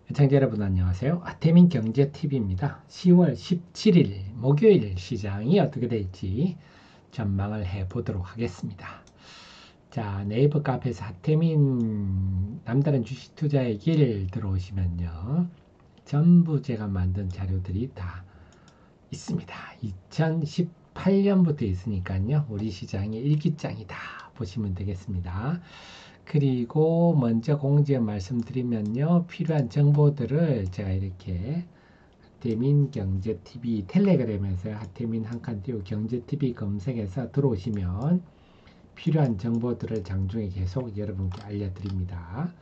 시청자 여러분 안녕하세요. 아태민 경제TV입니다. 10월 17일 목요일 시장이 어떻게 될지 전망을 해보도록 하겠습니다. 자, 네이버 카페에서 아태민 남다른 주식 투자의 길 들어오시면요. 전부 제가 만든 자료들이 다 있습니다. 2018년부터 있으니까요. 우리 시장의 일기장이다 보시면 되겠습니다. 그리고 먼저 공지에 말씀드리면요. 필요한 정보들을 제가 이렇게 하태민 경제TV 텔레그램에서 하태민 한칸 띄우 경제TV 검색해서 들어오시면 필요한 정보들을 장중에 계속 여러분께 알려드립니다.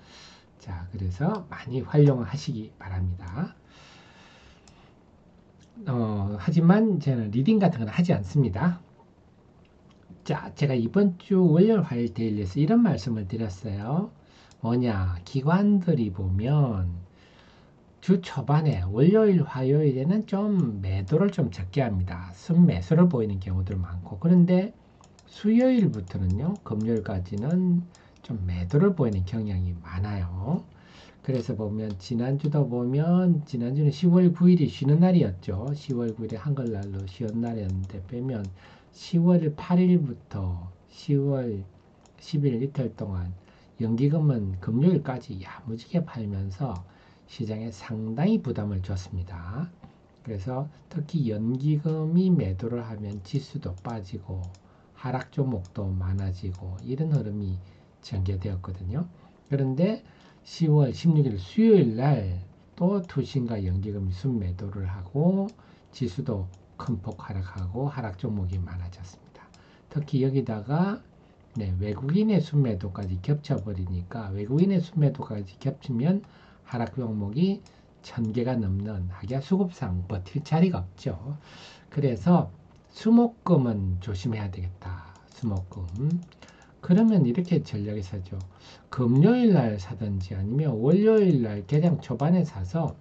자, 그래서 많이 활용하시기 바랍니다. 하지만 저는 리딩 같은 건 하지 않습니다. 자, 제가 이번 주 월요일 화요일 데일리에서 이런 말씀을 드렸어요. 뭐냐, 기관들이 보면 주 초반에 월요일 화요일에는 좀 매도를 좀 적게 합니다. 순매수를 보이는 경우들 많고, 그런데 수요일부터는요, 금요일까지는 좀 매도를 보이는 경향이 많아요. 그래서 보면 지난주도 보면 지난주는 10월 9일이 쉬는 날이었죠. 10월 9일이 한글날로 쉬는 날이었는데 빼면 10월 8일부터 10월 10일 이틀 동안 연기금은 금요일까지 야무지게 팔면서 시장에 상당히 부담을 줬습니다. 그래서 특히 연기금이 매도를 하면 지수도 빠지고 하락 종목도 많아지고 이런 흐름이 전개되었거든요. 그런데 10월 16일 수요일 날 또 투신과 연기금이 순매도를 하고 지수도 큰 폭 하락하고 하락 종목이 많아졌습니다. 특히 여기다가 외국인의 순매도까지 겹쳐버리니까 외국인의 순매도까지 겹치면 하락 종목이 1000개가 넘는 하기야 수급상 버틸 자리가 없죠. 그래서 수목금은 조심해야 되겠다. 수목금. 그러면 이렇게 전략이 사죠. 금요일 날 사든지 아니면 월요일 날 개장 초반에 사서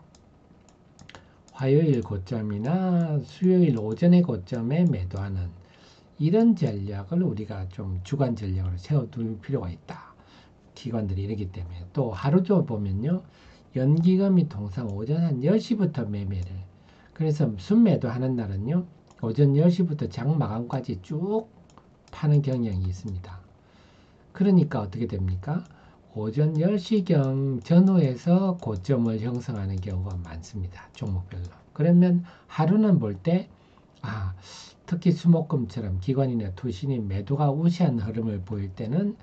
화요일 고점이나 수요일 오전의 고점에 매도하는 이런 전략을 우리가 좀 주간 전략으로 세워둘 필요가 있다. 기관들이 이러기 때문에. 또 하루종 보면요. 연기금이 통상 오전 한 10시부터 매매를. 그래서 순매도 하는 날은요. 오전 10시부터 장 마감까지 쭉 파는 경향이 있습니다. 그러니까 어떻게 됩니까? 오전 10시경 전후에서 고점을 형성하는 경우가 많습니다. 종목별로. 그러면 하루는 볼 때, 특히 수목금처럼 기관이나 투신이 매도가 우세한 흐름을 보일 때는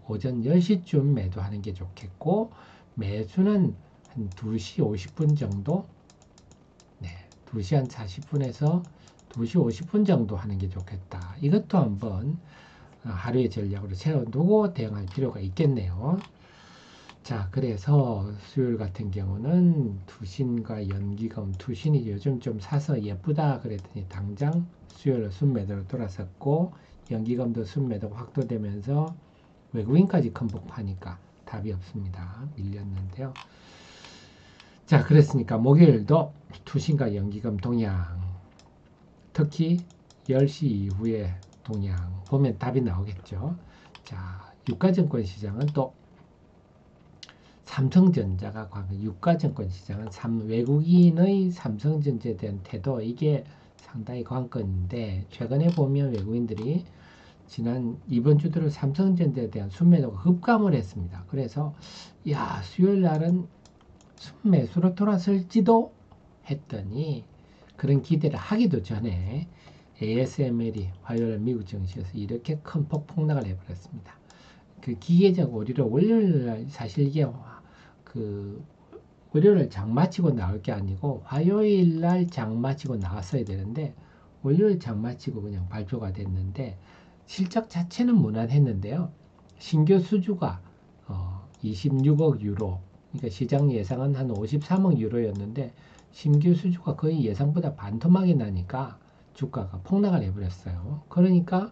오전 10시쯤 매도하는 게 좋겠고, 매수는 한 2시 50분 정도, 2시 한 40분에서 2시 50분 정도 하는 게 좋겠다. 이것도 한번 하루의 전략으로 세워두고 대응할 필요가 있겠네요. 자, 그래서 수요일 같은 경우는 투신과 연기금, 투신이 요즘 좀 사서 예쁘다 그랬더니 당장 수요일 순매도로 돌아섰고 연기금도 순매도가 확도되면서 외국인까지 큰 폭파니까 답이 없습니다. 밀렸는데요. 자, 그랬으니까 목요일도 투신과 연기금 동향, 특히 10시 이후에 동향 보면 답이 나오겠죠. 자, 유가증권 시장은 또 삼성전자가 유가증권 시장은 외국인의 삼성전자에 대한 태도 이게 상당히 관건인데 최근에 보면 외국인들이 이번 주 들어 삼성전자에 대한 순매도가 급감을 했습니다. 그래서 수요일 날은 순매수로 돌아설지도 했더니 그런 기대를 하기도 전에 ASML이 화요일 미국 증시에서 이렇게 큰 폭락을 해버렸습니다. 그 기계적 오류로 월요일 날 사실 이게 월요일 장 마치고 나올 게 아니고 화요일 날 장 마치고 나왔어야 되는데 월요일 장 마치고 그냥 발표가 됐는데 실적 자체는 무난했는데요. 신규 수주가 26억 유로, 그러니까 시장 예상은 한 53억 유로였는데 신규 수주가 거의 예상보다 반토막이 나니까 주가가 폭락을 해버렸어요. 그러니까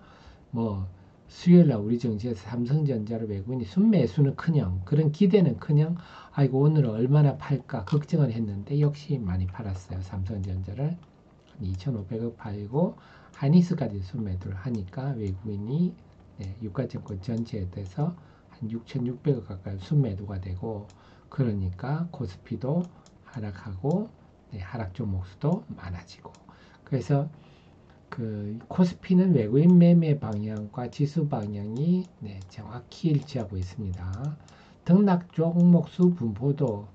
수요일날 우리 증시에서 삼성전자를 외국인이 순매수는 커녕 그런 기대는 커녕 아이고 오늘은 얼마나 팔까 걱정을 했는데 역시 많이 팔았어요. 삼성전자를 2,500억 팔고 하이닉스까지 순매도를 하니까 외국인이 유가증권 전체에 대해서 한 6,600억 가까이 순매도가 되고 그러니까 코스피도 하락하고 하락 종목 수도 많아지고 그래서 그 코스피는 외국인 매매 방향과 지수 방향이 정확히 일치하고 있습니다. 등락 종목 수 분포도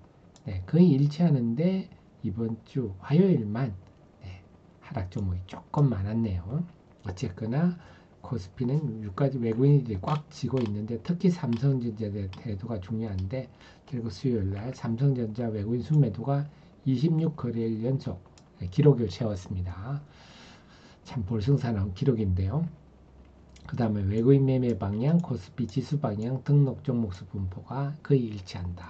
거의 일치하는데 이번 주 화요일만 하락 종목이 조금 많았네요. 어쨌거나 코스피는 유가지 외국인들이 꽉 쥐고 있는데 특히 삼성전자의 태도가 중요한데 그리고 수요일날 삼성전자 외국인 순매도가 26거래일 연속 기록을 세웠습니다. 참 볼승사나운 기록인데요. 그 다음에 외국인 매매 방향, 코스피 지수 방향, 등록 종목수 분포가 거의 일치한다.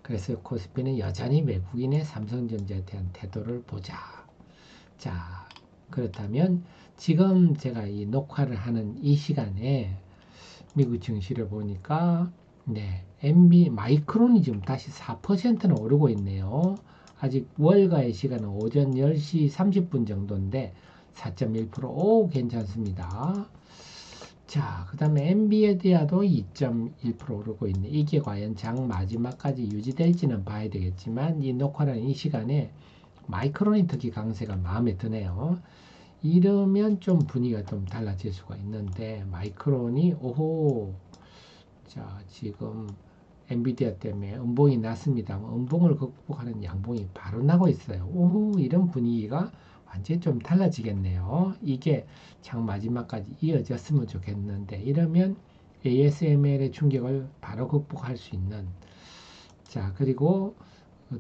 그래서 코스피는 여전히 외국인의 삼성전자에 대한 태도를 보자. 자, 그렇다면 지금 제가 이 녹화를 하는 이 시간에 미국 증시를 보니까 MB 마이크론이 지금 다시 4%는 오르고 있네요. 아직 월가의 시간은 오전 10시 30분 정도인데 4.1%, 오, 괜찮습니다. 자, 그 다음에 엔비디아도 2.1% 오르고 있네. 이게 과연 장 마지막까지 유지될지는 봐야 되겠지만 이 녹화라는 이 시간에 마이크론이 특히 강세가 마음에 드네요. 이러면 좀 분위기가 좀 달라질 수가 있는데 마이크론이 오호, 자, 지금 엔비디아 때문에 음봉이 났습니다. 음봉을 극복하는 양봉이 바로 나고 있어요. 오호, 이런 분위기가 완전히 좀 달라지겠네요. 이게 장 마지막까지 이어졌으면 좋겠는데 이러면 ASML의 충격을 바로 극복할 수 있는 자, 그리고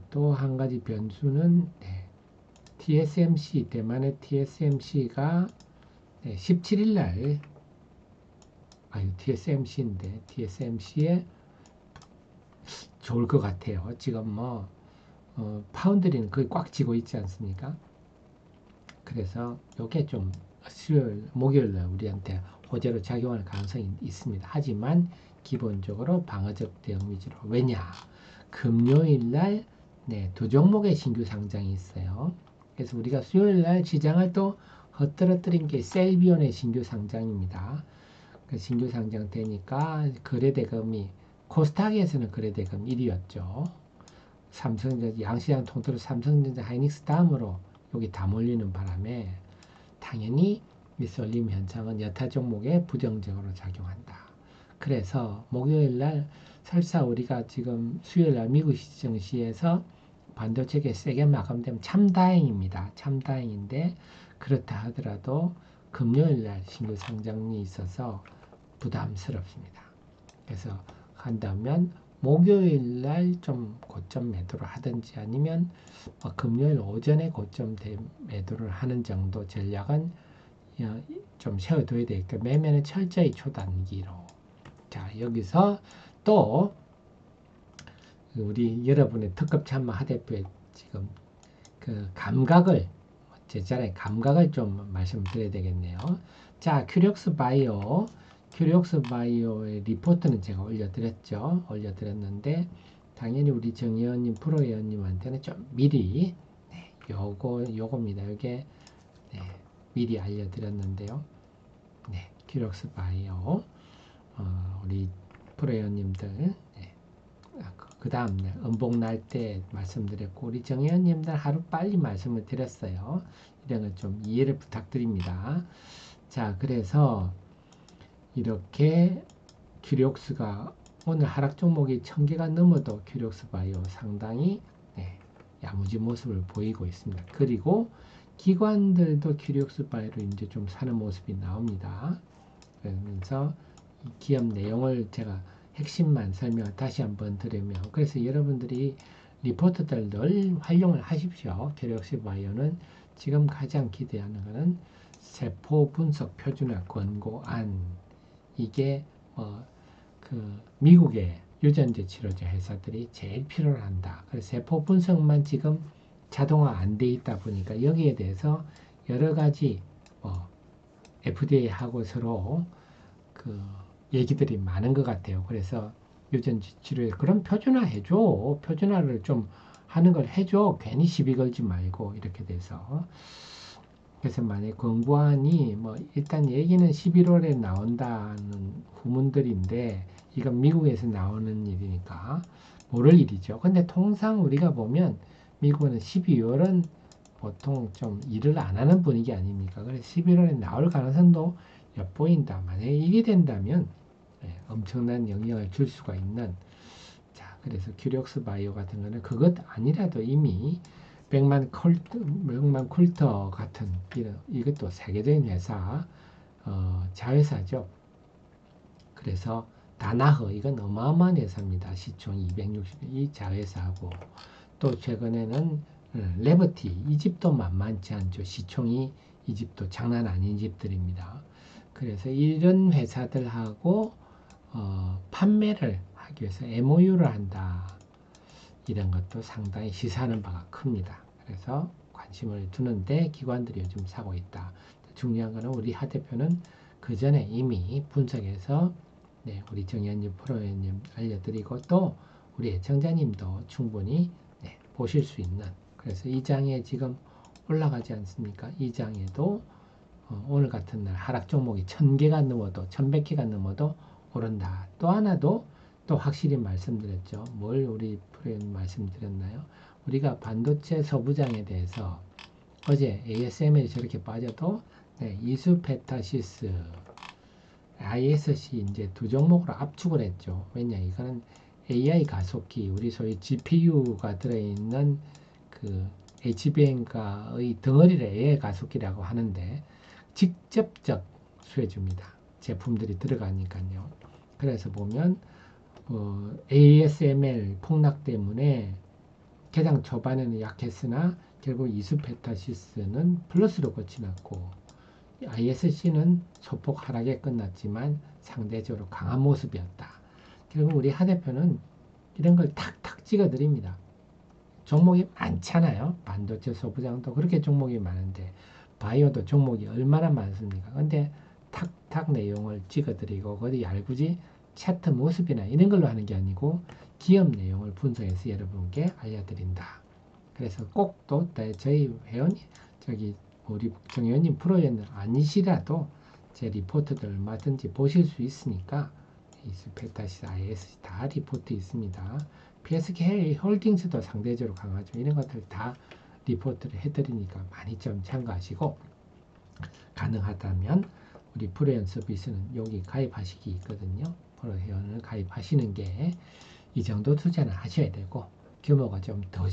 또 한 가지 변수는 TSMC, 대만의 TSMC가 17일 날 TSMC인데 TSMC에 좋을 것 같아요. 지금 파운드리는 거의 꽉 쥐고 있지 않습니까? 그래서 이게 좀 수요일, 목요일 날 우리한테 호재로 작용할 가능성이 있습니다. 하지만 기본적으로 방어적 대응 위주로. 왜냐? 금요일 날 두 종목의 신규 상장이 있어요. 그래서 우리가 수요일 날 시장을 또 헛들어뜨린 게 셀비온의 신규 상장입니다. 그 신규 상장 되니까 거래대금이 코스닥에서는 거래대금 1위였죠. 삼성전자 양시장 통틀어 삼성전자 하이닉스 다음으로 여기 다 몰리는 바람에 당연히 이 쏠림 현상은 여타 종목에 부정적으로 작용한다. 그래서 목요일 날 설사 우리가 지금 수요일 날 미국 증시에서 반도체가 세게 마감되면 참 다행입니다. 참 다행인데 그렇다 하더라도 금요일 날 신규 상장이 있어서 부담스럽습니다. 그래서 한다면 목요일 날 좀 고점 매도를 하든지 아니면 금요일 오전에 고점 매도를 하는 정도 전략은 좀 세워둬야 되니까 매매는 철저히 초단기로. 자, 여기서 또 우리 여러분의 특급 참모 하대표의 지금 그 감각을 제자리에 감각을 좀 말씀드려야 되겠네요. 자, 큐력스 바이오의 리포트는 제가 올려드렸는데 당연히 우리 정 의원님, 프로 의원님한테는 좀 미리 요겁니다. 이게 미리 알려드렸는데요. 큐력스 바이오 우리 프로 의원님들 그 다음 날 음봉 날 때 말씀드렸고 우리 정 의원님들 하루 빨리 말씀을 드렸어요. 이런 걸 좀 이해를 부탁드립니다. 자, 그래서 이렇게 큐력스가 오늘 하락 종목이 1000개가 넘어도 큐력스 바이오 상당히 야무지 모습을 보이고 있습니다. 그리고 기관들도 큐력스 바이오를 이제 좀 사는 모습이 나옵니다. 그러면서 이 기업 내용을 제가 핵심만 설명을 다시 한번 드리면 그래서 여러분들이 리포트들 늘 활용을 하십시오. 큐력스 바이오는 지금 가장 기대하는 것은 세포 분석 표준화 권고안 이게 그 미국의 유전자 치료제 회사들이 제일 필요로 한다. 그래서 세포 분석만 지금 자동화 안 돼 있다 보니까 여기에 대해서 여러 가지 FDA하고 서로 그 얘기들이 많은 것 같아요. 그래서 유전자 치료에 그럼 표준화 해줘. 표준화를 좀 하는 걸 해줘. 괜히 시비 걸지 말고 이렇게 돼서 그래서 만약 권고안이 일단 얘기는 11월에 나온다는 후문들인데 이건 미국에서 나오는 일이니까 모를 일이죠. 근데 통상 우리가 보면 미국은 12월은 보통 좀 일을 안 하는 분위기 아닙니까? 그래서 11월에 나올 가능성도 엿보인다. 만약에 이게 된다면 엄청난 영향을 줄 수가 있는, 자, 그래서 큐력스 바이오 같은 거는 그것 아니라도 이미 백만 쿨터 같은 이것도 세계적인 회사, 자회사죠. 그래서 다나허 이건 어마어마한 회사입니다. 시총 260억 이 자회사하고 또 최근에는 레버티 이 집도 만만치 않죠. 시총이 이 집도 장난 아닌 집들입니다. 그래서 이런 회사들하고 판매를 하기 위해서 MOU를 한다. 이런 것도 상당히 시사하는 바가 큽니다. 그래서 관심을 두는데 기관들이 요즘 사고 있다. 중요한 것은 우리 하 대표는 그 전에 이미 분석해서 우리 정의원님 프로님 알려드리고 또 우리 애청자님도 충분히 보실 수 있는, 그래서 이 장에 지금 올라가지 않습니까? 이 장에도 오늘 같은 날 하락 종목이 1000개가 넘어도 1100개가 넘어도 오른다. 또 하나도 또 확실히 말씀드렸죠. 뭘 우리 프로님 말씀드렸나요? 우리가 반도체 서부장에 대해서 어제 ASML이 저렇게 빠져도 이수페타시스, ISC 이제 두 종목으로 압축을 했죠. 왜냐, 이거는 AI 가속기, 우리 소위 GPU가 들어있는 그 HBM가의 덩어리를 AI 가속기라고 하는데 직접적 수혜줍니다. 제품들이 들어가니까요. 그래서 보면 ASML 폭락 때문에 개장 초반에는 약했으나 결국 이수페타시스는 플러스로 끝이 났고 ISC는 소폭 하락에 끝났지만 상대적으로 강한 모습이었다. 결국 우리 하 대표는 이런 걸 탁탁 찍어드립니다. 종목이 많잖아요. 반도체 소부장도 그렇게 종목이 많은데 바이오도 종목이 얼마나 많습니까? 근데 탁탁 내용을 찍어드리고 어디 얄궂이 차트 모습이나 이런 걸로 하는 게 아니고 기업 내용을 분석해서 여러분께 알려드린다. 그래서 꼭 또 저희 회원님 저기 우리 정의원님 프로였는 아니시라도 제 리포트들 얼마든지 보실 수 있으니까 이스페타시 IS 다 리포트 있습니다. PSK 홀딩스도 상대적으로 강하죠. 이런 것들 다 리포트를 해드리니까 많이 좀 참고하시고 가능하다면 우리 프로연 서비스는 여기 가입하시기 있거든요. 프로 회원을 가입하시는 게 이 정도 투자는 하셔야 되고 규모가 좀 더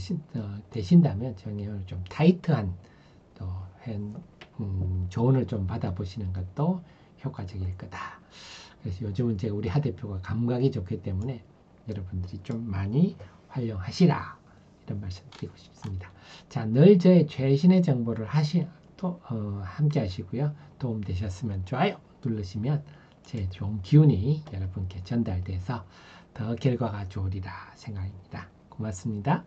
되신다면 정의원을 좀 타이트한 또 조언을 좀 받아보시는 것도 효과적일 거다. 그래서 요즘은 제가 우리 하 대표가 감각이 좋기 때문에 여러분들이 좀 많이 활용하시라 이런 말씀 드리고 싶습니다. 자, 늘 저의 최신의 정보를 또 함께 하시고요. 도움 되셨으면 좋아요 누르시면 제 좋은 기운이 여러분께 전달돼서 더 결과가 좋으리라 생각입니다. 고맙습니다.